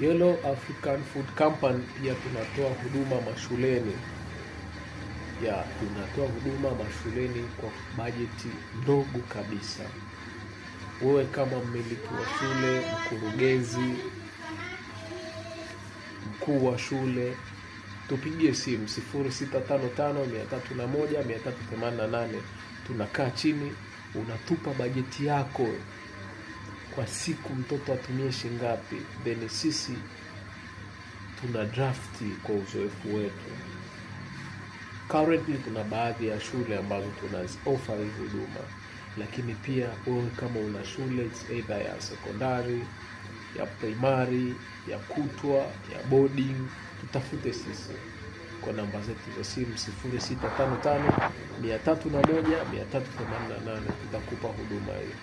Yellow African Food Company pia tunatoa huduma mashuleni. Tunatoa huduma mashuleni kwa bajeti ndogo kabisa. Wewe kama mmiliki wa shule, mkurugenzi, mkuu wa shule, tupigie simu 0655301388. Tunakaa chini, unatupa bajeti yako kwa siku, mtoto atumie shilingi ngapi, then sisi tuna drafti kwa uzoefu wetu. Currently kuna baadhi ya shule ambazo offer hii huduma, lakini pia wewe kama una shule either ya sekondari, ya primary, ya kutwa, ya boarding, tutafute sisi kwa namba zetu za simu 0655301388. Tutakupa huduma hiyo.